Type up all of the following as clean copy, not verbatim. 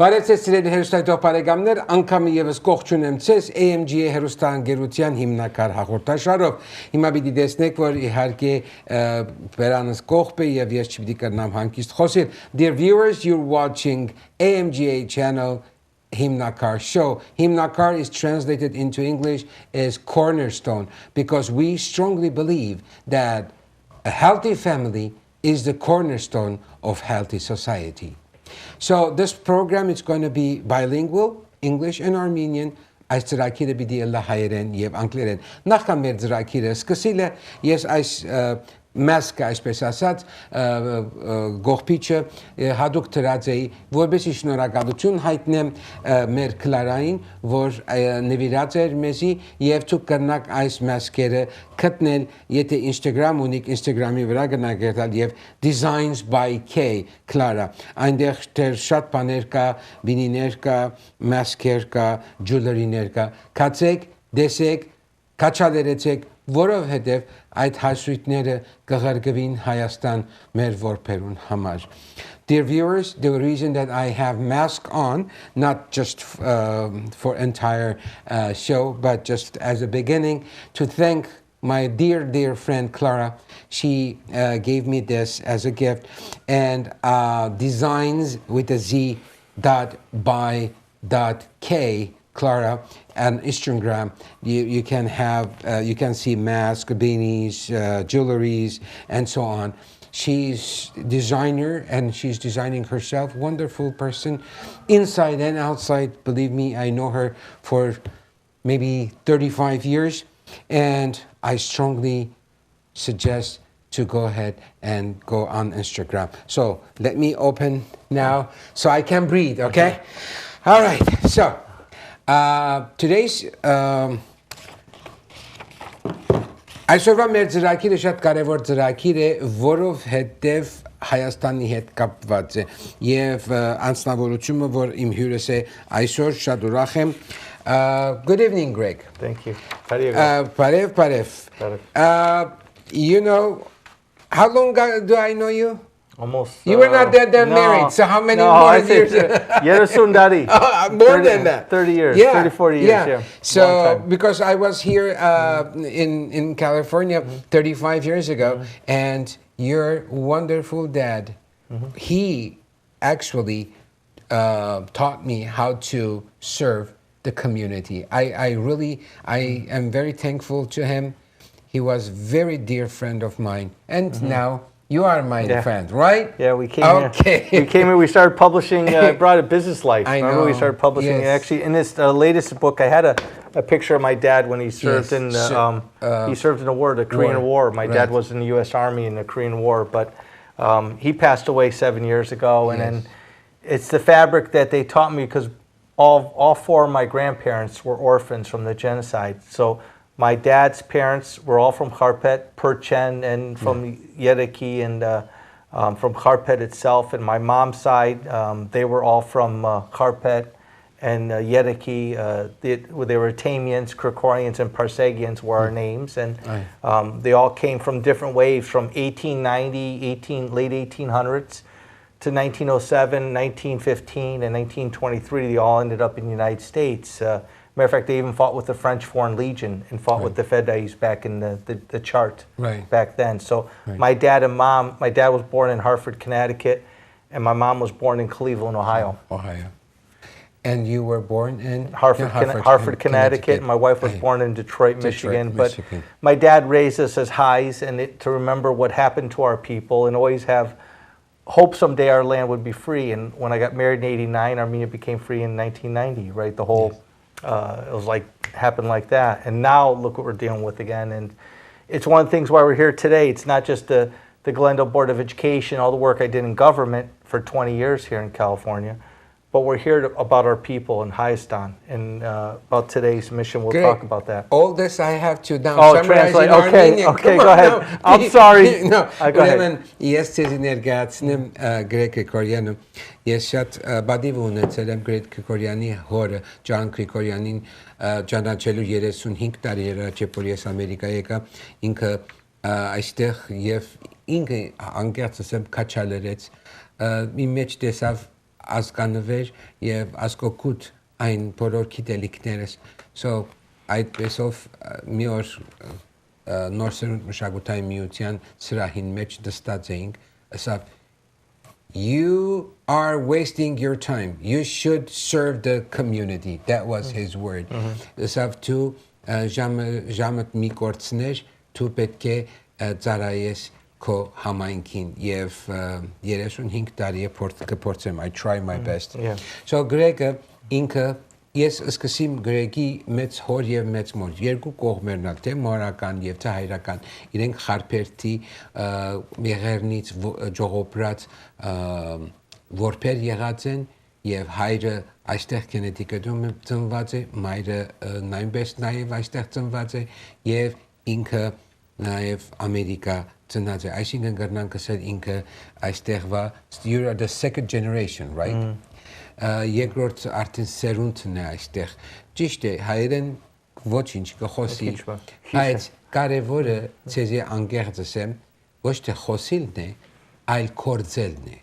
Բարև ձեզ սիրելի հեռուստայտող բարեկամներ, անգամ եւս կողջուն եմ ձեզ AMGA հեռուստաընկերության հիմնական հաղորդաշարով։ Հիմա պիտի տեսնեք, որ իհարկե բերանս կողբ է եւ ես չպիտի կրնամ հանգիստ խոսել։ Dear viewers, you're watching AMGA channel Himnakar show. Himnakar is translated into English as cornerstone because we strongly believe that a healthy family is the cornerstone of healthy society. So this program is going to be bilingual, English and Armenian. Այս ծրագիրը պիտի լա հայերեն եւ անգլերեն։ Նախքան մեր ծրագիրը սկսելը ես այս մասկա այսպես ասած գողփիչը հadouk դրած էի որովհետեւ շնորհակալություն հայտնեմ մեր Կլարային որ նվիրած էր մեզի եւ ցույց կրնակ այս մասկերը գտնել եթե Instagram ունիք Instagram-ի վրա գնաք գտալ եւ Designs by K Clara այնտեղ դեռ շատ բաներ կա բինիներ կա մասկեր կա ջուլերիներ կա կացեք դեսեք կաչալերեցեք որովհետև այդ հասույթները կղարկվին Հայաստան մեր որբերուն համար. Dear viewers, the reason that I have mask on, not just for entire show, but just as a beginning, to thank my dear friend Clara. She gave me this as a gift and designs with a Z by K Clara and Instagram you can have you can see masks, beanies, jewelries and so on. She's designer and she's designing herself. Wonderful person inside and outside. Believe me, I know her for maybe 35 years and I strongly suggest to go ahead and go on Instagram. So let me open now so I can breathe, okay? All right, so today's այսօրվա մեր ծրագիրը շատ կարևոր ծրագիր է, որովհետև Հայաստանի հետ կապված է եւ անձնավորությունը, որ իմ հյուրս է այսօր շատ ուրախ եմ. Good evening, Greg. Thank you. How do you go? Parev. You know, how long do I know you? Almost. You were not that married, so how many more years? Sundari. More than that. 30 years, yeah. 30, 40 years, yeah. So, because I was here in California 35 years ago, and your wonderful dad, he actually taught me how to serve the community. I am very thankful to him. He was a very dear friend of mine, and now you are my friend, right? Yeah, we came here. We came here. We started publishing. Brought a business life. I Remember know. we started publishing. Yes. Actually, in this latest book, I had a picture of my dad when he served in he served in a war, the Korean War. My dad was in the U.S. Army in the Korean War, but he passed away 7 years ago. And then it's the fabric that they taught me because all four of my grandparents were orphans from the genocide. So my dad's parents were all from Kharpet, Perchen, and from Yedeki, and from Kharpet itself. And my mom's side, they were all from Kharpet and Yedeki. They were Tamians, Krikorians, and Parsegians were our names. And they all came from different waves from 1890, late 1800s to 1907, 1915, and 1923. They all ended up in the United States. Matter of fact, they even fought with the French Foreign Legion and fought with the Fedais back in the chart back then. So my dad and mom, my dad was born in Hartford, Connecticut, and my mom was born in Cleveland, Ohio. And you were born in? Hartford, Connecticut. And my wife was born in Detroit, Michigan. But my dad raised us as highs and to remember what happened to our people and always have hope someday our land would be free. And when I got married in '89, Armenia became free in 1990, right? The whole... it was like happened like that, and now look what we're dealing with again. And it's one of the things why we're here today. It's not just the Glendale Board of Education, all the work I did in government for 20 years here in California, but we're here about our people in Hayastan and about today's mission. We'll talk about that. All this I have to now translate. Okay, go ahead. No, I'm sorry. No, go ahead. Ես ցեզ ներկայացնեմ Գրեգ Կրիկորյանը։ Ես շատ բադիվ ունեցել եմ Գրեգ Կրիկորյանի հորը, Ջան Կրիկորյանին ճանաչելու 35 տարի առաջ, որ ես Ամերիկա եկա, ինքը այստեղ եւ ինքը անկեղծ ասեմ քաչալերեց, իմ մեջ տեսավ ազգանվեր եւ ազգօգուտ այն բոլոր գիտելիքներս so այդպեսով մի օր նոր սերունդ մշակութային միության սրահին մեջ դստած էինք ասավ you are wasting your time you should serve the community that was his word ասավ դու ժամդ մի կորցներ դու պետք է ծառայես քո համայնքին եւ 35 տարի կփորձեմ I try my best so Greg ինքը ես սկսեմ Greg-ի մեծ հոր եւ մեծ մոր երկու կողմերն ալ թե մորական եւ թե հայրական իրենք խարփերթի մեղերնից ժողոպրած որբեր եղած են եւ հայրը այստեղ գենետիկայում ծնված է մայրը նույնպես նաեւ այստեղ ծնված է եւ ինքը նաեւ Ամերիկա ծնած է այսինքն կրնանք ասել ինքը այստեղ վա you are the second generation right երկրորդ արդեն սերունդն է այստեղ ճիշտ է հայերեն ոչինչ կխոսի բայց կարևորը ցեզի անգերձ ասեմ ոչ թե խոսիլն է այլ կորձելն է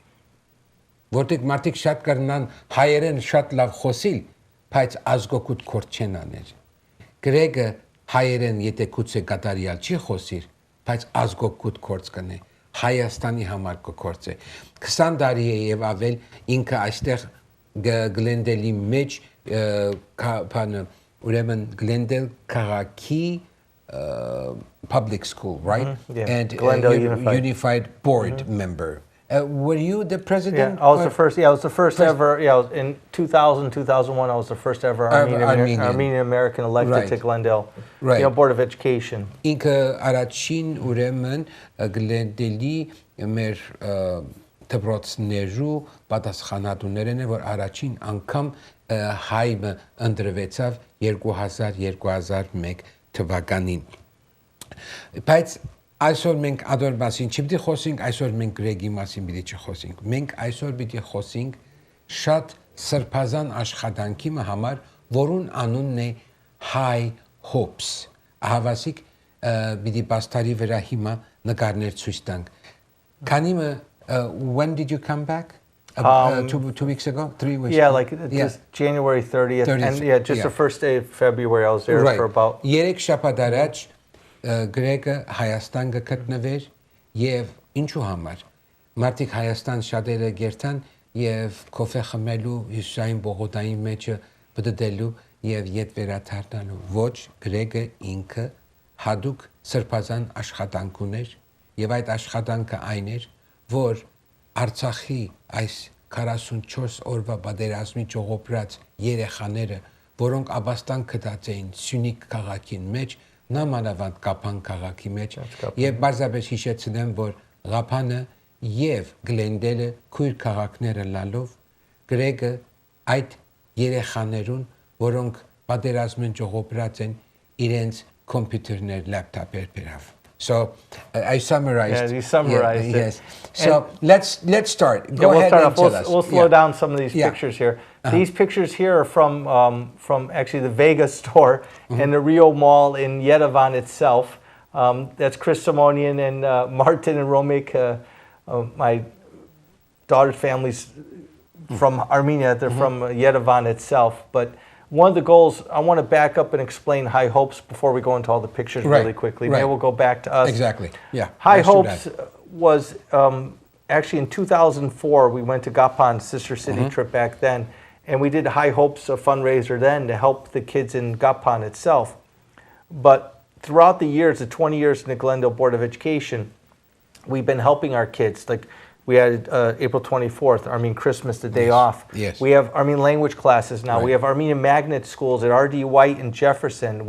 որտեղ մարդիկ շատ կրնան հայերեն շատ լավ խոսիլ բայց ազգոկուտ կորձ չեն անել Գրեգը հայերեն եթե քուցե կատարյալ չի խոսիր բայց ազգոկուտ կորձ կնե Հայաստանի համար կորձ է 20 տարի է եւ ավել ինքը այստեղ Glendale մեջ բանը ուրեմն Glendale քաղաքի public school right and unified board member were you the president I was the first I was the first ever in 2000 2001 I was the first ever Armenian American elected to Glendale board of education ինքը առաջին ուրեմն Glendale-ի մեր դպրոցներու պատասխանատուներն է որ առաջին անգամ հայը ընտրվեցավ 2000-2001 թվականին բայց այսօր մենք ադոր մասին չպիտի խոսենք այսօր մենք Գրեգի մասին պիտի չխոսենք մենք այսօր պիտի խոսենք շատ սրբազան աշխատանքի համար որուն անունն է HyeHopes ահավասիկ պիտի բաստարի վրա հիմա նկարներ ցույց տանք քանի when did you come back? 2 weeks ago? 3 weeks ago? Like just January 30th. And just the first day of February I was there for about... Երեք շաբաթ առաջ Գրեգը Հայաստան գտնվեր եւ ինչու համար մարդիկ Հայաստան շատերը գերտան եւ կոֆե խմելու հյուսային բողոքային մեջը բդդելու եւ յետ վերաթարնալու ոչ Գրեգը ինքը հadouk սրբազան աշխատանք ուներ եւ այդ աշխատանքը այն էր որ Արցախի այս 44 օրվա պատերազմի ճողոպրած երեխաները, որոնք Աբաստան գտած էին Syunik քաղաքին մեջ, նամանավանդ Կապան քաղաքի մեջ, եւ բարձրապես հիշեցնեմ, որ Ղափանը եւ Glendale-ը քույր քաղաքները լալով Գրեգը այդ երեխաներուն, որոնք պատերազմին ճողոպրած են, իրենց կոմպյուտերներ, լապտոպեր բերավ So I summarized. Yeah, you summarized it. Yes. So let's start. Go ahead and tell us. We'll slow down some of these pictures here. These pictures here are from actually the Vega store and the Rio Mall in Yerevan itself. That's Chris Simonian and Martin and Romik. My daughter's family's from Armenia. They're from Yerevan itself, but. One of the goals, I want to back up and explain HyeHopes before we go into all the pictures really quickly. Maybe we'll go back to us. Exactly, yeah. HyeHopes was, actually in 2004, we went to Gapan, sister city trip back then, and we did HyeHopes, a fundraiser then to help the kids in Gapan itself. But throughout the years, the 20 years in the Glendale Board of Education, we've been helping our kids. Like, we had April 24th, Armenian Christmas, the day off. Yes. We have Armenian language classes now. We have Armenian magnet schools at R.D. White and Jefferson.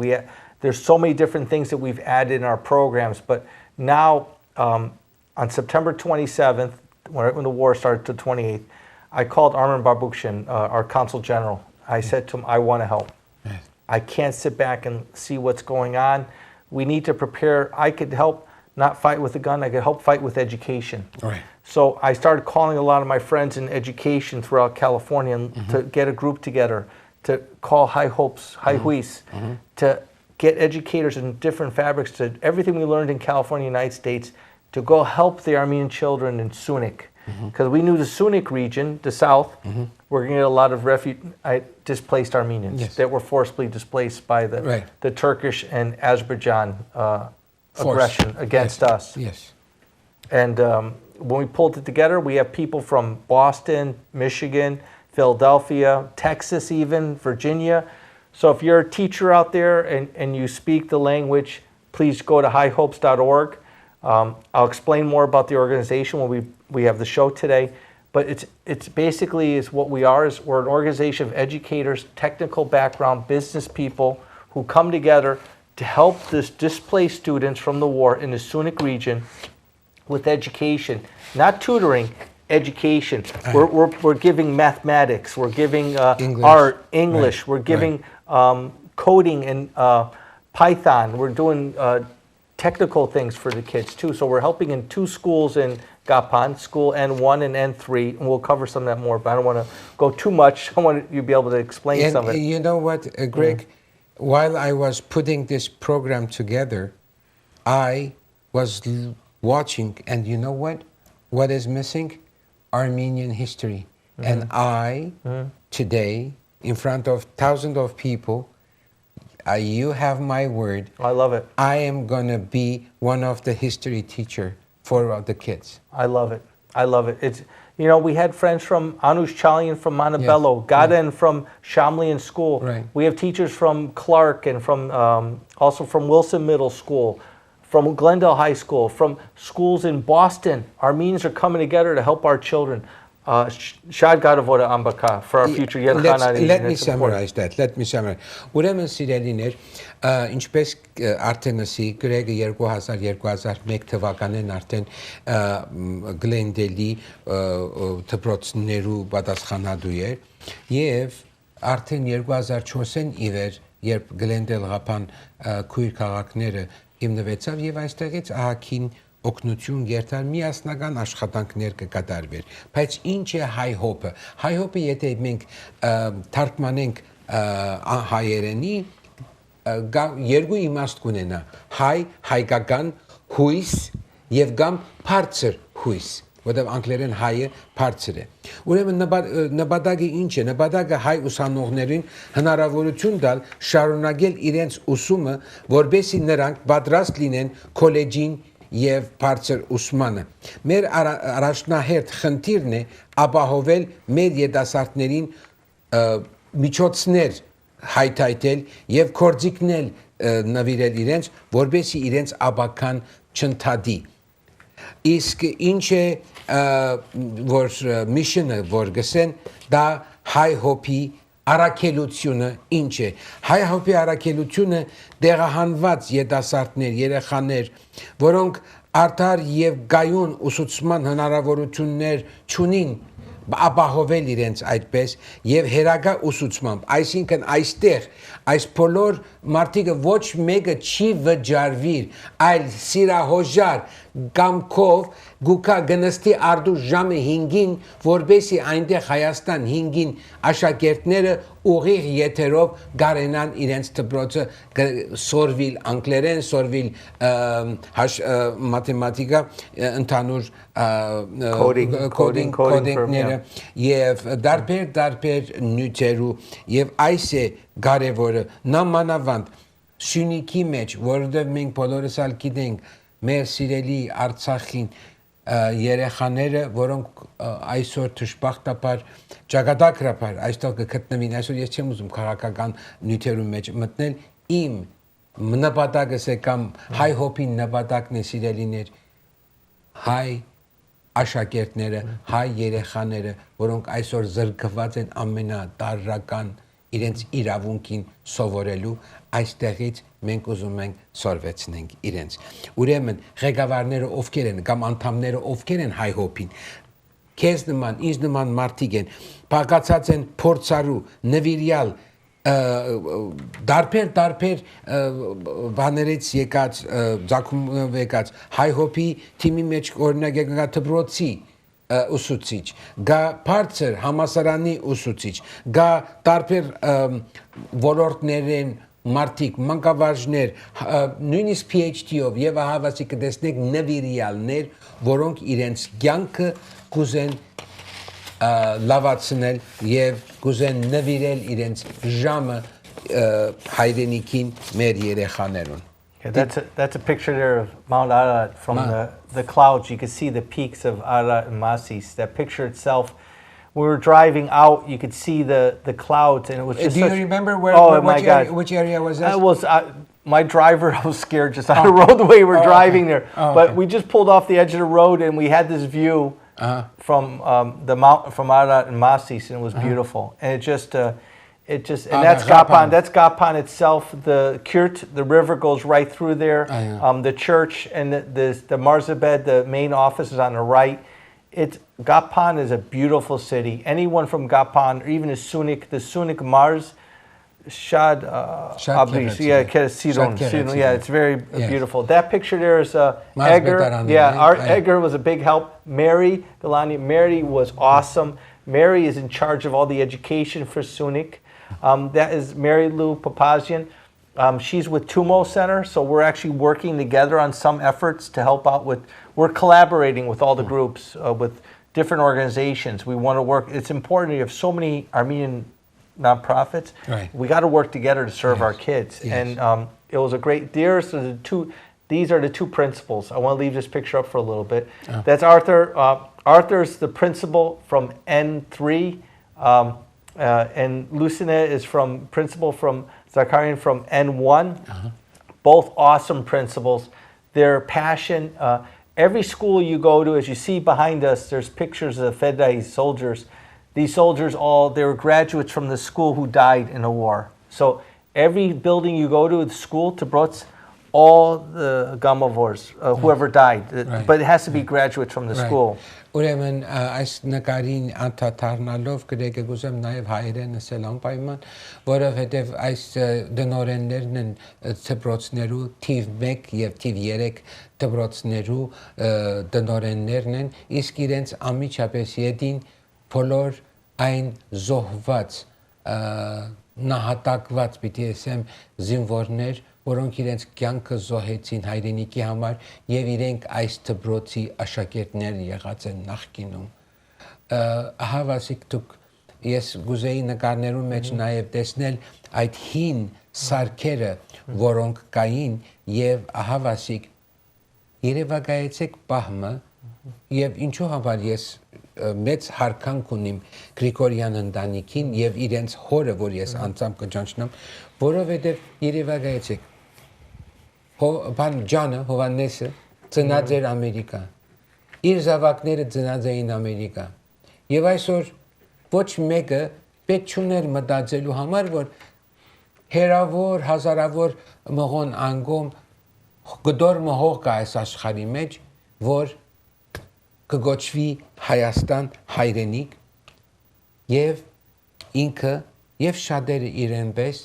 There's so many different things that we've added in our programs. But now, on September 27th, when the war started to 28th, I called Armin Barbukshin, our consul general. I said to him, I want to help. Yes. I can't sit back and see what's going on. We need to prepare. I could help not fight with a gun. I could help fight with education. Right. So I started calling a lot of my friends in education throughout California to get a group together, to call HyeHopes, HyeHopes, to get educators in different fabrics, to everything we learned in California, United States, to go help the Armenian children in Syunik. because we knew the Syunik region, the south, we're going to get a lot of displaced Armenians that were forcibly displaced by the Turkish and Azerbaijan aggression against us. Yes. And when we pulled it together, we have people from Boston, Michigan, Philadelphia, Texas even, Virginia. So if you're a teacher out there and you speak the language, please go to HyeHopes.org. I'll explain more about the organization when we have the show today. But it's basically is what we are. Is we're an organization of educators, technical background, business people who come together to help this displaced students from the war in the Syunik region with education, not tutoring, education. We're giving mathematics, we're giving art, English, we're giving coding and Python. We're doing technical things for the kids too. So we're helping in 2 schools in Gapan, school N1 and N3, and we'll cover some of that more, but I don't want to go too much. I want you to be able to explain some of it. You know what, Greg, while I was putting this program together, I was watching, and you know what is missing? Armenian history. And I, today, in front of thousands of people, you have my word. I love it. I am going to be one of the history teacher for the kids. I love it. I love it. It's, you know, we had friends from Anush Chalian from Montebello, Gaden from Shamlian School. Right. We have teachers from Clark and from also from Wilson Middle School, from Glendale High School, from schools in Boston. Armenians are coming together to help our children. Shad Gadavoda Ambaka for our future. Let me summarize that. Ուրեմն սիրելիներ, ինչպես արդեն ասի, Գրեգը 2000-2001 թվականին արդեն Գլենդելի դպրոցներու պատասխանատու էր եւ արդեն 2004-ին իվեր, երբ Գլենդել Ղափան քույր քաղաքները հիմնվեցավ եւ այստեղից ահագին օգնություն երթար միասնական աշխատանքներ կկատարվեր, բայց ինչ է HyeHopes-ը? HyeHopes-ը եթե մենք թարգմանենք հայերենի, երկու իմաստ կունենա, հայկական հույս եւ կամ բարձր հույս, որտեղ անգլերեն հայը բարձր է։ Ուրեմն նպատակը ինչ է? Նպատակը հայ ուսանողներին հնարավորություն տալ շարունակել իրենց ուսումը, որբեսի նրանք պատրաստ լինեն քոլեջին եւ բարձր ուսմանը։ Մեր առաջնահերթ խնդիրն է ապահովել մեր երիտասարդներին միջոցներ հայթայթել եւ կորձիկնել նվիրել իրենց, որբեսի իրենց աբական չընդհատի։ Իսկ ինչ է որ միշնը որ գսեն դա HyeHopes-ի Արաքելությունը ինչ է։ HyeHopes-ի արաքելությունը դեղահանված երիտասարդներ, երեխաներ, որոնք արդար եւ գայուն ուսուցման հնարավորություններ չունին, ապահովել իրենց այդպես եւ հերագա ուսուցմամբ, այսինքն այստեղ այս բոլոր մարդիկը ոչ մեկը չի վճարվիր, այլ սիրահոժար կամքով գուկա գնստի արդու ժամը 5-ին, որբեսի այնտեղ Հայաստան 5-ին աշակերտները ուղիղ եթերով գարենան իրենց դպրոցը սորվիլ անգլերեն, սորվիլ մաթեմատիկա, ընդհանուր կոդինգները եւ դարբեր նյութերու եւ այս է կարևորը նամանավանդ Syunik-ի մեջ, որովհետեւ մենք բոլորս ալ գիտենք մեր սիրելի Արցախին երեխաները, որոնք այսօր դժբախտաբար ճակատագրաբար այստեղ կգտնվին, այսօր ես չեմ ուզում քաղաքական նյութերու մեջ մտնել, իմ նպատակս է կամ HyeHopes-ի նպատակն է սիրելիներ, հայ աշակերտները, հայ երեխաները, որոնք այսօր զրկված են ամենատարրական իրենց իրավունքին սովորելու, այստեղից մենք ուզում ենք սորվեցնենք իրենց։ Ուրեմն ղեկավարները ովքեր են կամ անդամները ովքեր են HyeHopes-ին, քեզ նման, ինձ նման մարդիկ են, բաղացած են փորձարու, նվիրյալ, դարբեր բաներից եկած, ձակումով եկած HyeHopes-ի թիմի մեջ օրինակ եկած դպրոցի ուսուցիչ, գա բարձր համասարանի ուսուցիչ, գա տարբեր ոլորտներեն մարդիկ, մանկավարժներ, նույնիսկ PhD-ով եւ ահավասի կտեսնեք նվիրյալներ, որոնք իրենց կյանքը կուզեն լավացնել եւ կուզեն նվիրել իրենց ժամը հայրենիքին մեր երեխաներուն. Yeah, that's a picture there of Mount Ararat from the clouds. You can see the peaks of Ararat and Masis. That picture itself, we were driving out, you could see the clouds, and it was just. Do you remember which area was that? It was my driver. I was scared just on the road the way we were driving there. But we just pulled off the edge of the road, and we had this view from the mountain from Ararat and Masis, and it was beautiful. And and that's Gapan. That's Gapan itself. The Kürt, the river goes right through there. The church and the Marzabed, the main office is on the right. Gapan is a beautiful city. Anyone from Gapan, or even the Syunik Mars, Shad Abris, Sidon. Yeah, it's very beautiful. That picture there is Edgar. Yeah, Edgar was a big help. Mary Galani, Mary was awesome. Mary is in charge of all the education for Syunik. That is Mary Lou Papazian. She's with Tumo Center, so we're actually working together on some efforts to help out with. We're collaborating with all the groups, with different organizations. We want to work. It's important. You have so many Armenian nonprofits. Right. We got to work together to serve our kids. Yes. And it was a great. These are the two principals. I want to leave this picture up for a little bit. That's Arthur. Arthur's the principal from N3. And Lucina is principal from Zakarian from N1. Both awesome principals. Their passion. Every school you go to, as you see behind us, there's pictures of the Fedai soldiers. These soldiers they were graduates from the school who died in the war. So every building you go to, the school, Tobrot's, all the Gamavors, whoever died. But it has to be graduates from the school. Ուրեմն այս նկարին անդադառնալով գրեգը գուզեմ նաև հայերեն ասել անպայման, որովհետև այս դնորեններն են դպրոցներու թիվ 1 եւ թիվ 3 դպրոցներու դնորեններն են, իսկ իրենց ամիջապես յետին բոլոր այն զոհված նահատակված պիտի ասեմ զինվորներ, որոնք իրենց կյանքը զոհեցին հայրենիքի համար եւ իրենք այս դպրոցի աշակերտներ եղած են նախկինում ահավասիկ դուք ես գուզեի նկարներու մեջ նաեւ տեսնել այդ հին սարքերը որոնք կային եւ ահավասիկ երևակայեցեք պահմը եւ ինչու համար ես մեծ հարկանք ունիմ Krikorian ընտանիքին եւ իրենց հորը որ ես անձամբ կճանչնամ որովհետեւ երևակայեցեք Pan Ջանը Հովանեսը ծնած էր Ամերիկա իր զավակները ծնած էին Ամերիկա եւ այսօր ոչ մեկը պետք չուներ մտածելու համար որ հերավոր հազարավոր մողոն անգամ գդոր մհող կա այս աշխարհի մեջ որ կգոչվի Հայաստան հայրենիք եւ ինքը եւ շատերը իրենպես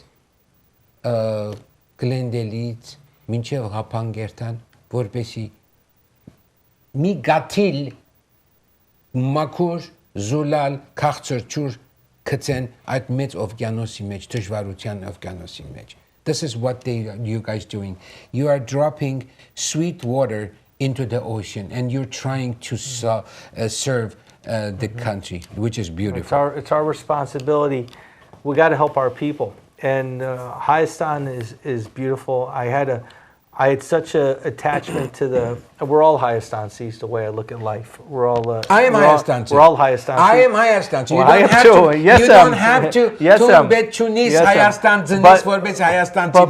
գլենդելից մինչև հապանգերտան որպեսի մի գաթիլ մաքուր զուլալ քաղցրճուր կծեն այդ մեծ օվկիանոսի մեջ դժվարության օվկիանոսի մեջ This is what you guys doing you are dropping sweet water into the ocean and you're trying to serve the country which is beautiful It's our responsibility we got to help our people and Hayastan is beautiful I had such a attachment to we're all Hayastansis the way I look at life we're all I am Hayastansi we're all Hayastansi I am Hayastansi you don't have to bet Tunis Hayastan Zinis vorbes Hayastan but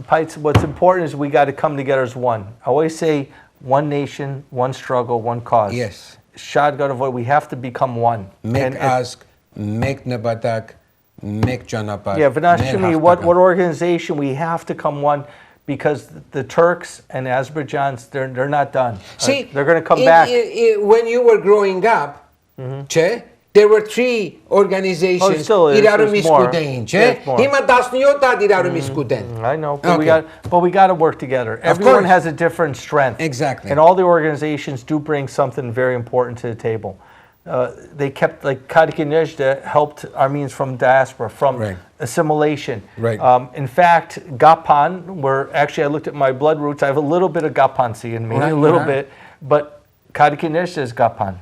Pites what's important is we got to come together as one I always say one nation one struggle one cause yes Shad God avoid we have to become one make ask make nabatak make janapad yeah Vinashimi what organization we have to come one because the Turks and Azerbaijanis, they're not done. See, they're going to come back. When you were growing up, there were 3 organizations. There's more. I know, but we got to work together. Everyone has a different strength. Exactly. And all the organizations do bring something very important to the table. they kept, like, Krikorian helped Armenians from diaspora, from assimilation. In fact, Gapan, where actually I looked at my blood roots, I have a little bit of Gapansi in me, a little bit, but Krikorian is Gapan.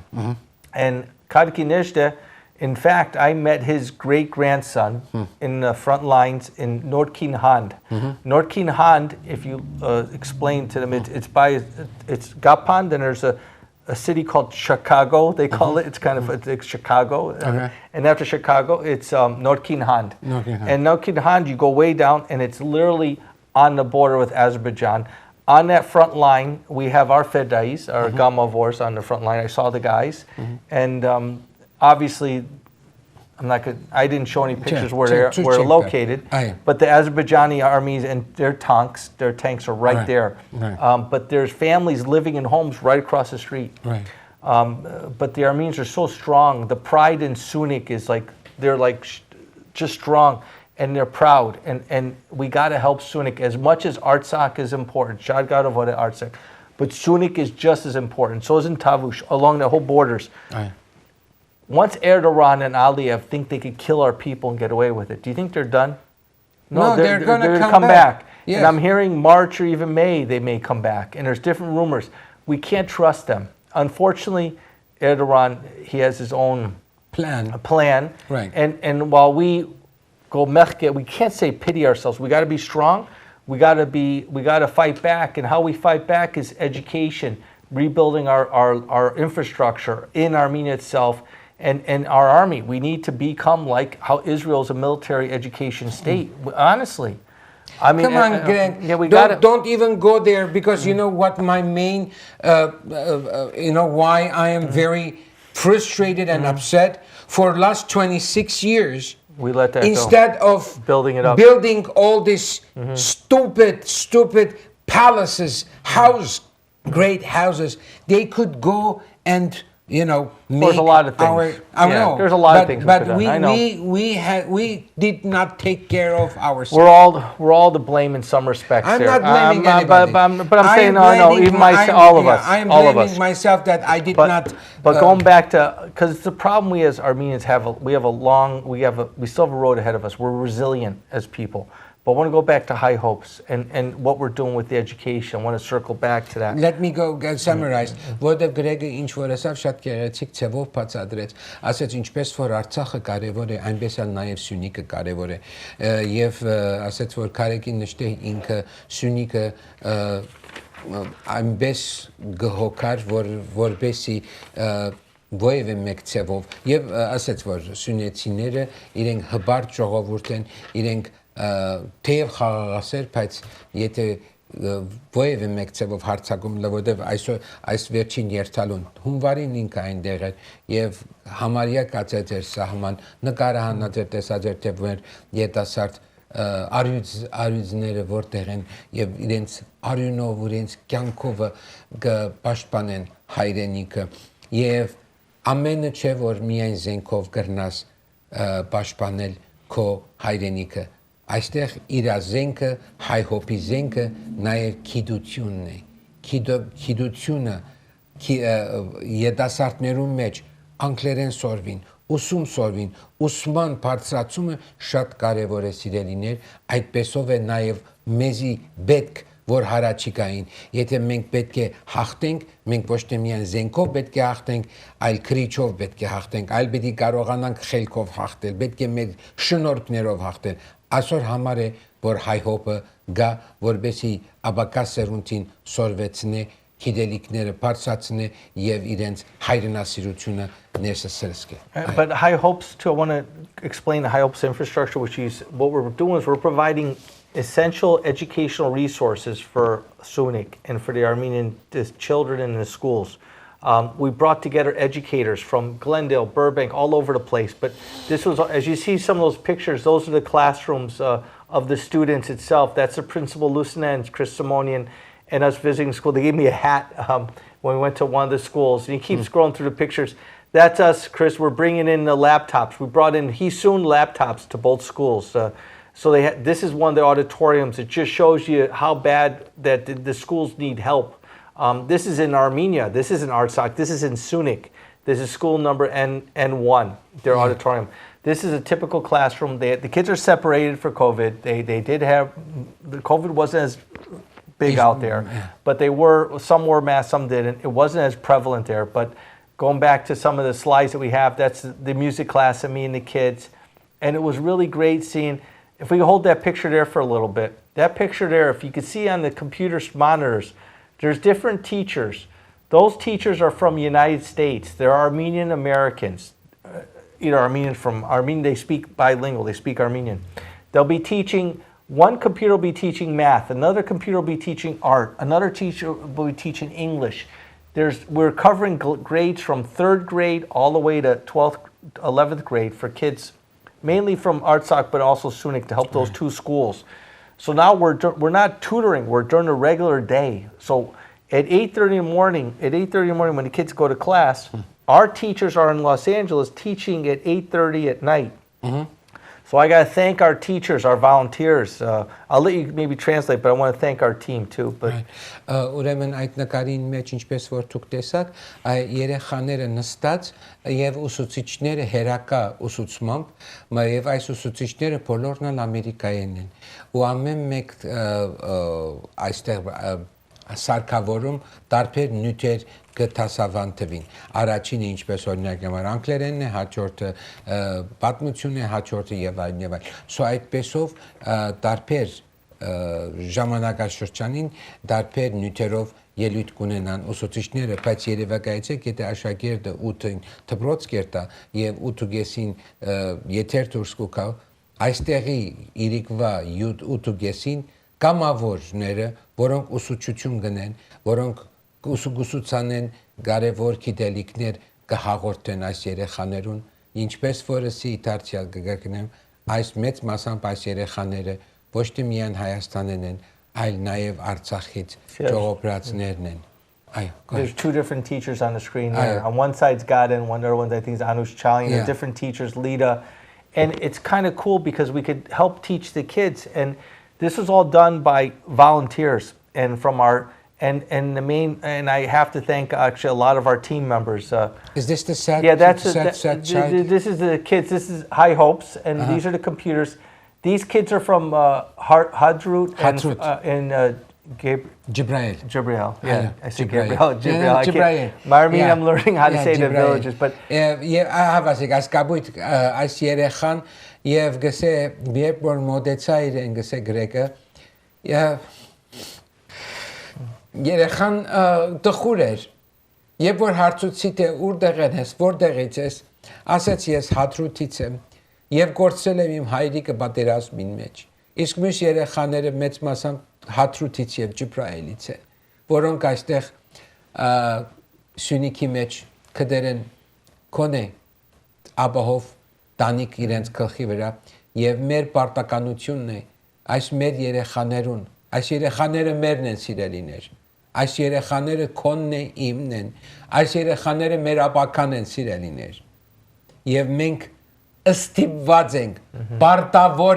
And Krikorian, in fact, I met his great-grandson in the front lines in Nordkin Hand. Nordkin Hand, if you explain to them, it's Gapan, then there's a city called Chicago, they call it. It's kind of it's Chicago. And after Chicago, it's Nordkin Hand. And Nordkin Hand, you go way down, and it's literally on the border with Azerbaijan. On that front line, we have our fedais, our gamavors on the front line. I saw the guys. And obviously, I didn't show any pictures where they're located, but the Azerbaijani armies and their tanks are right there. But there's families living in homes right across the street. But the Armenians are so strong. The pride in Syunik is like, they're like just strong, and they're proud. And we got to help Syunik as much as Artsakh is important. Shadgaravode Artsakh. But Syunik is just as important. So is in Tavush, along the whole borders. Once Erdogan and Aliyev think they could kill our people and get away with it, do you think they're done? No, they're going to come back. Yes. And I'm hearing March or even May they may come back. And there's different rumors. We can't trust them. Unfortunately, Erdogan, he has his own plan. And while we go mechke, we can't say pity ourselves. We got to be strong. We got to fight back. And how we fight back is education, rebuilding our infrastructure in Armenia itself. And our army, we need to become like how Israel's a military education state. Honestly, I mean, come on, Greg. Don't even go there, because you know what my main, why I am very frustrated and upset. For last 26 years, we let that instead of building all these stupid palaces, great houses, they could go and there's a lot of things. There's a lot of things. But we did not take care of ourselves. We're all to blame in some respects. I'm not blaming anybody. But I'm saying even all of us. I'm blaming myself that I did not. But going back to, because the problem we as Armenians have, we still have a road ahead of us. We're resilient as people. But I want to go back to HyeHopes and what we're doing with the education. I want to circle back to that. Let me go summarize. Որտեւ Գրեգը ինչ որ ասավ շատ գեղեցիկ ցևով բացատրեց, ասեց ինչպես որ Արցախը կարևոր է, այնպես էլ նաև Սյունիքը կարևոր է, եւ ասեց որ Քարեկին նշտե ինքը Սյունիքը այնպես գհոքար որբեսի Ոևը մեկ ցևով եւ ասեց որ սյունեցիները իրենք հբարտ ժողովուրդ են, իրենք թեև խաղաղասեր, բայց եթե ոևը մեկ ցևով հարցակում լվոդև այս վերջին երթալուն հունվարին ինքը այնտեղ էր եւ համարյա կացած էր սահման նկարահանած էր տեսած էր թե որ յետասարդ արյուծները որտեղ են եւ իրենց արյունով իրենց կյանքով կպաշտպանեն հայրենիքը եւ ամենը չէ որ միայն զենքով կրնաս պաշտպանել քո հայրենիքը այստեղ իր զենքը HyeHopes-ի զենքը նաև գիտությունն է գիտությունը յետասարտներում մեջ անգլերեն սորվին ուսում սորվին ուսման բարձրացումը շատ կարևոր է սիրելիներ այդպեսով է նաև մեզի պետք որ հարաճիկային եթե մենք պետք է հաղթենք մենք ոչ թե միայն զենքով պետք է հաղթենք այլ քրիչով պետք է հաղթենք այլ պետք է կարողանանք խելքով հաղթել պետք է մեր շնորհքներով հաղթել այսօր համար է որ HyeHopes-ը գա որբեսի աբակա սերունդին սորվեցնե գիտելիքները բարձրացնե եւ իրենց հայրենասիրությունը ներսսրսկե But HyeHopes too I want to explain the HyeHopes infrastructure which is what we're doing is we're providing essential educational resources for Syunik and for the Armenian children in the schools. We brought together educators from Glendale, Burbank, all over the place. But this was, as you see some of those pictures, those are the classrooms of the students itself. That's the principal, Lucinens, Chris Simonian, and us visiting school. They gave me a hat when we went to one of the schools. And you keep scrolling through the pictures. That's us, Chris. We're bringing in the laptops. We brought in HyeSun laptops to both schools. So this is one of the auditoriums. It just shows you how bad that the schools need help. This is in Armenia. This is in Artsakh. This is in Syunik. This is school number N1, their auditorium. This is a typical classroom. The kids are separated for COVID. They did have, the COVID wasn't as big out there, but some wore masks, some didn't. It wasn't as prevalent there, but going back to some of the slides that we have, that's the music class of me and the kids. And it was really great seeing, if we could hold that picture there for a little bit, that picture there, if you could see on the computer monitors, there's different teachers. Those teachers are from the United States. They're Armenian Americans. Either Armenian from Armenia, they speak bilingual, they speak Armenian. They'll be teaching, one computer will be teaching math, another computer will be teaching art, another teacher will be teaching English. We're covering grades from 3rd grade all the way to 12th, 11th grade for kids, mainly from Artsakh, but also Syunik to help those 2 schools. So now we're not tutoring, we're during a regular day. So at 8:30 in the morning, when the kids go to class, our teachers are in Los Angeles teaching at 8:30 at night. So I got to thank our teachers, our volunteers. I'll let you maybe translate, but I want to thank our team too. Ուրեմն այդ նկարին մեջ ինչպես որ դուք տեսաք, երեխաները նստած եւ ուսուցիչները հերակա ուսուցմամբ, եւ այս ուսուցիչները բոլորն էլ ամերիկայեն են։ Ու ամեն մեկ այստեղ սարքավորում տարբեր նյութեր գտասավան տվին։ Առաջինը ինչպես օրինակ համար անգլերենն է, հաջորդը պատմությունն է, հաջորդը եւ այլն եւ այլն։ Սո այդպեսով տարբեր ժամանակաշրջանին տարբեր նյութերով ելույթ կունենան ուսուցիչները, բայց երևակայեցեք, եթե աշակերտը 8-ին դպրոց կերտա եւ 8:30-ին եթեր դուրս կգա, այստեղի իրիկվա 8:30-ին կամավորները, որոնք ուսուցչություն գնեն, որոնք ուսուցանեն կարևոր գիտելիքներ կհաղորդեն այս երեխաներուն, ինչպես որսի դարձյալ կգտնեմ, այս մեծ մասամբ այս երեխաները ոչ թե միայն Հայաստանեն են, այլ նաև Արցախից ճողոպրածներն են. There's 2 different teachers on the screen there. On one side's Gaden, one other one I think is Anush Chalian. There's different teachers, Lita. And it's kind of cool because we could help teach the kids. And this was all done by volunteers and from our and I have to thank actually a lot of our team members. Is this the set? Yeah, this is the kids. This is HyeHopes, and these are the computers. These kids are from Hadrut and Jibrail. Yeah, I say Gabriel. Marmin, I'm learning how to say the villages, but Եվ գսե երբ որ մոդեցա իրեն գսե գրեկը երեխան տխուր էր երբ որ հարցուցի թե որտեղ ես որտեղից ես ասաց ես Հադրութից եմ եւ գործել եմ իմ հայրիկը պատերազմին մեջ իսկ մյուս երեխաները մեծ մասամբ Հադրութից եւ Ջիբրայելից են որոնք այստեղ Սյունիքի մեջ կդերեն կոնե ապահով տանիք իրենց գլխի վրա եւ մեր պարտականությունն է այս մեր երեխաներուն այս երեխաները մերն են սիրելիներ այս երեխաները քոնն է իմն են այս երեխաները մեր ապական են սիրելիներ եւ մենք ըստիպված ենք պարտավոր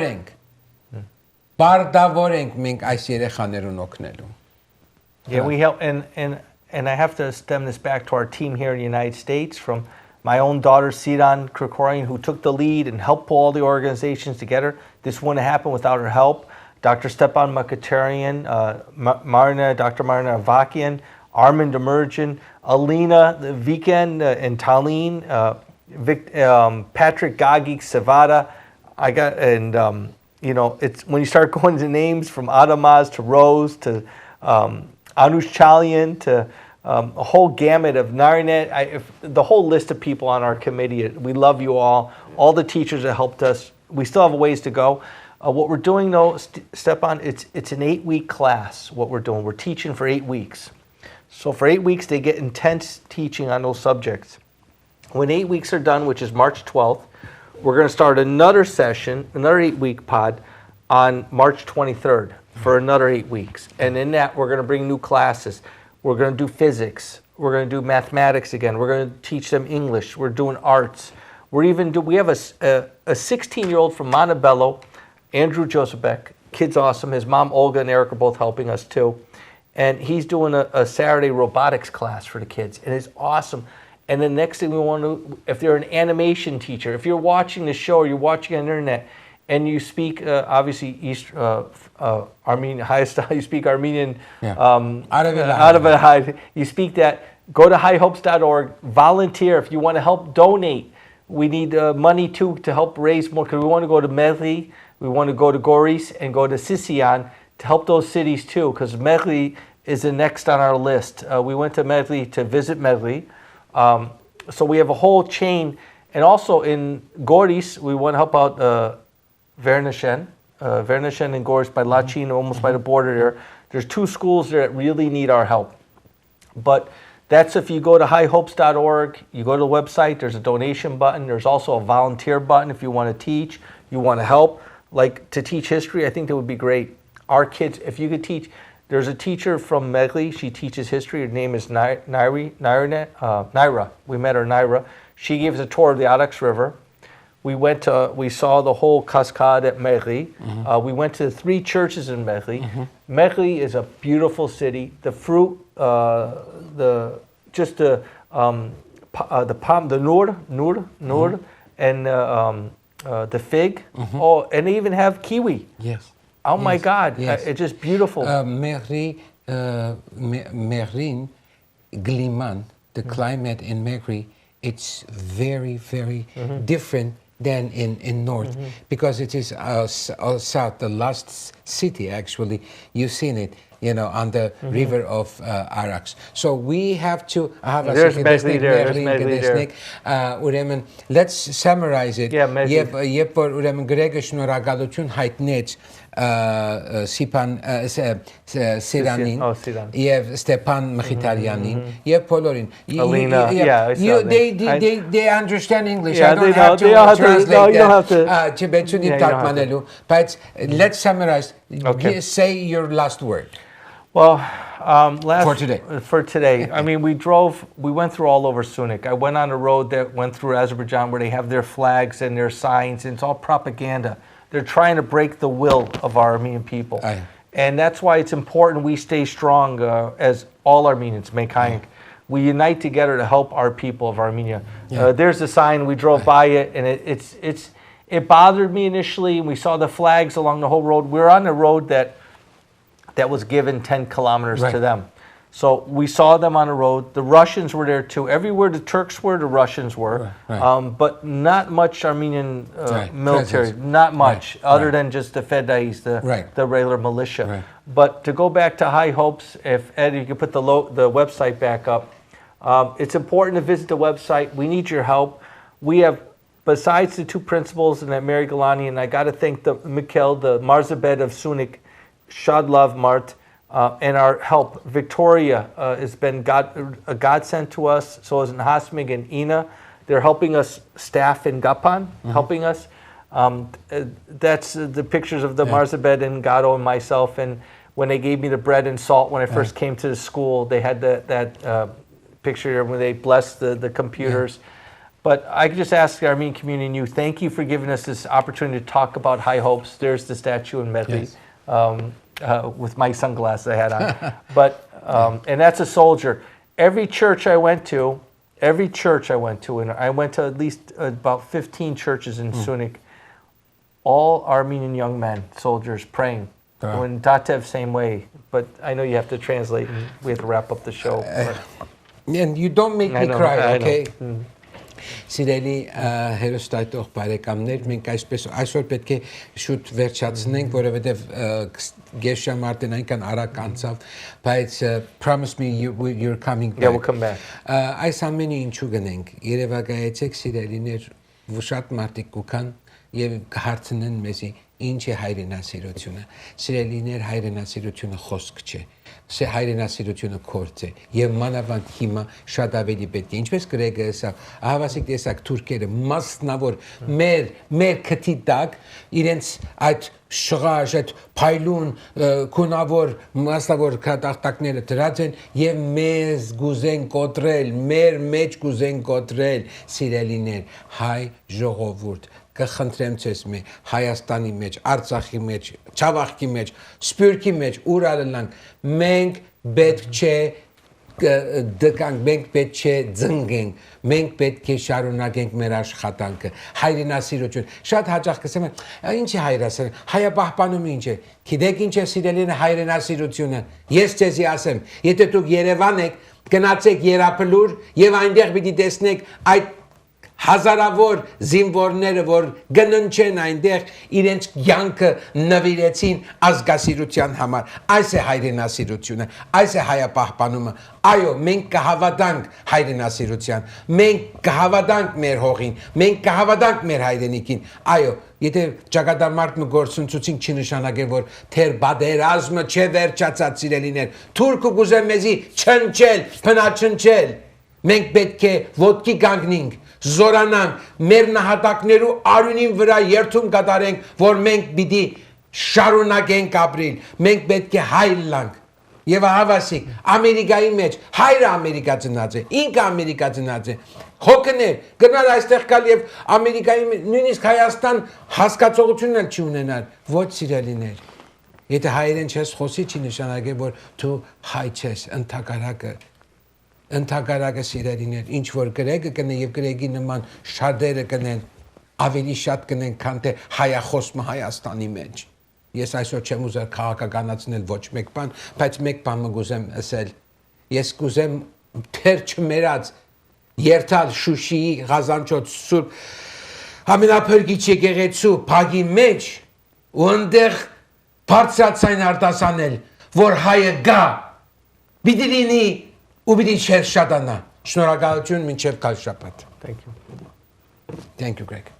ենք մենք այս երեխաներուն օգնելու. Yeah, we help and I have to stem this back to our team here in the United States from my own daughter, Sidan Krikorian, who took the lead and helped pull all the organizations together. This wouldn't happen without her help. Dr. Stepan Mkhitaryan, Dr. Marina Avakian, Armin Demergen, Alina Viken and Tallinn, Patrick Gagik Savada. It's when you start going to names from Adamaz to Rose to Anush Chalian to a whole gamut of Narinet, the whole list of people on our committee. We love you all the teachers that helped us. We still have a ways to go. What we're doing though, Stepan, it's an 8-week class, what we're doing. We're teaching for 8 weeks. So for 8 weeks, they get intense teaching on those subjects. When 8 weeks are done, which is March 12th, we're going to start another session, another 8-week pod on March 23rd for another 8 weeks. And in that, we're going to bring new classes. We're going to do physics. We're going to do mathematics again. We're going to teach them English. We're doing arts. We have a 16-year-old from Montebello, Andrew Josephek. Kid's awesome. His mom, Olga, and Eric are both helping us too. And he's doing a Saturday robotics class for the kids. And it's awesome. And the next thing we want to, if they're an animation teacher, if you're watching the show or you're watching on the internet and you speak, obviously, Armenian, you speak Armenian, you speak that, go to HyeHopes.org, volunteer if you want to help donate. We need money too to help raise more, because we want to go to Mehli, we want to go to Goris and go to Sisian to help those cities too, because Mehli is the next on our list. We went to Mehli to visit Mehli. So we have a whole chain. And also in Goris, we want to help out Vernashen and Goris by Lachin, almost by the border there. There's 2 schools there that really need our help. But that's if you go to HyeHopes.org, you go to the website, there's a donation button. There's also a volunteer button if you want to teach, you want to help. Like to teach history, I think that would be great. Our kids, if you could teach, there's a teacher from Mehli, she teaches history. Her name is Naira. We met her, Naira. She gave us a tour of the Artsakh River. We saw the whole cascade at Mehli. We went to 3 churches in Mehli. Mehli is a beautiful city. The fruit, the palm, the nur, and the fig. Oh, and they even have kiwi. Yes. Oh my God! Yes. It's just beautiful. Mehri, Mehrin, Gliman, the climate in Mehri, it's very, very different than in north, because it is south, the last city actually. You've seen it, on the river of Artsakh. So we have to have a Mehli there. Let's summarize it. Yeah, Mehli. Երբ որ ուրեմն Գրեգը շնորհակալություն հայտնեց Սիրանին եւ Ստեփան Մխիթարյանին եւ բոլորին. They understand English. I don't have to translate that. Չբեցունի թարգմանելու, բայց let's summarize. Say your last word. Well, for today. I mean, we went through all over Syunik. I went on a road that went through Azerbaijan where they have their flags and their signs, and it's all propaganda. They're trying to break the will of our Armenian people. And that's why it's important we stay strong as all Armenians, Mekayink. We unite together to help our people of Armenia. There's a sign, we drove by it, and it bothered me initially. We saw the flags along the whole road. We're on a road that was given 10 kilometers to them. So we saw them on the road. The Russians were there too. Everywhere the Turks were, the Russians were. But not much Armenian military, not much, other than just the Fedais, the regular militia. But to go back to HyeHopes, if Ed, you could put the website back up. It's important to visit the website. We need your help. We have, besides the 2 principals and that Mary Galani, and I got to thank the Mikhail, the Marzabed of Syunik, Shadlav Mart, and our help. Victoria has been a godsend to us. So is Hasmig and Ina. They're helping us, staff in Gapan, helping us. That's the pictures of the Marzabed and Gado and myself. And when they gave me the bread and salt when I first came to the school, they had that picture where they blessed the computers. But I could just ask the Armenian community and you, thank you for giving us this opportunity to talk about HyeHopes. There's the statue in Mehli. With my sunglasses I had on. But and that's a soldier. Every church I went to, and I went to at least about 15 churches in Syunik, all Armenian young men, soldiers, praying. When Datev, same way. But I know you have to translate, and we have to wrap up the show. And you don't make me cry, okay? Սիրելի հերոստատող բարեկամներ, մենք այսօր պետք է շուտ վերջացնենք, որովհետև գեշամարտեն այնքան արագ անցավ, բայց promise me you're coming back. Yeah, we'll come back. Այս ամենը ինչու գնենք, երևակայեցեք սիրելիներ, շատ մարդիկ կուքան եւ կհարցնեն մեզի ինչ է հայրենասիրությունը։ Սիրելիներ, հայրենասիրությունը խոսք չէ։ Հայրենասիրությունը կորց է եւ մանավանդ հիմա շատ ավելի պետք է ինչպես Գրեգը ասավ ահավասիկ տեսակ թուրքերը մասնավոր մեր քթի տակ իրենց այդ շղաժ այդ փայլուն քունավոր մասնավոր քրատախտակները դրած են եւ մեզ գուզեն կոտրել մեր մեջ գուզեն կոտրել սիրելիներ հայ ժողովուրդ կխնդրեմ ցես մե Հայաստանի մեջ, Արցախի մեջ, Չավախքի մեջ, Սփյուռքի մեջ, ուր ալնանք մենք պետք չէ դկանք, մենք պետք չէ ձնգենք, մենք պետք է շարունակենք մեր աշխատանքը, հայրենասիրություն։ Շատ հաճախ կսեմ, ինչ է հայրենասիրություն, հայապահպանումը ինչ է, գիտեք ինչ է սիրելին հայրենասիրությունը, ես ձեզի ասեմ, եթե դուք Երևան եք, գնացեք Երապլուր եւ այնտեղ պիտի տեսնեք այդ հազարավոր զինվորները, որ գննչեն այնտեղ իրենց կյանքը նվիրեցին ազգասիրության համար, այս է հայրենասիրությունը, այս է հայապահպանումը, այո, մենք կհավատանք հայրենասիրության, մենք կհավատանք մեր հողին, մենք կհավատանք մեր հայրենիքին, այո, եթե ճակատամարտը գործընծուցինք չի նշանակե, որ թեր բادرազմը չէ վերջացած սիրելիներ, թուրքը կուզե մեզի չնչել, փնաչնչել, մենք պետք է ոտքի կանգնենք, զորանանք, մեր նահատակներու արյունին վրա երթում կատարենք, որ մենք պիտի շարունակենք ապրիլ, մենք պետք է հայր լանք, եւ հավասիկ, Ամերիկայի մեջ, հայրը Ամերիկա ծնած է, ինքը Ամերիկա ծնած է, հոգներ, գնար այստեղ կալ եւ Ամերիկայի մեջ, նույնիսկ Հայաստան հասկացողությունն էլ չի ունենար, ոչ սիրելիներ, եթե հայերեն չես խոսի, չի նշանակե, որ դու հայ չես, ընդհակարակը սիրելիներ, ինչ որ գրեգը կնեն եւ գրեգի նման շատերը կնեն, ավելի շատ կնեն, քան թե հայախոսը Հայաստանի մեջ։ Ես այսօր չեմ ուզել քաղաքականացնել ոչ մեկ բան, բայց մեկ բան կուզեմ ասել։ Ես կուզեմ թեր չմերած երթալ Շուշիի Ղազանչոտ Սուրբ ամենափրկիչ եկեղեցու փագի մեջ ու այնտեղ բարձրացայն արտասանել, որ հայը գա, պիտի լինի ու պիտի չեր շատանա։ Շնորհակալություն մինչև կալ շաբաթ։ Thank you. Thank you, Greg.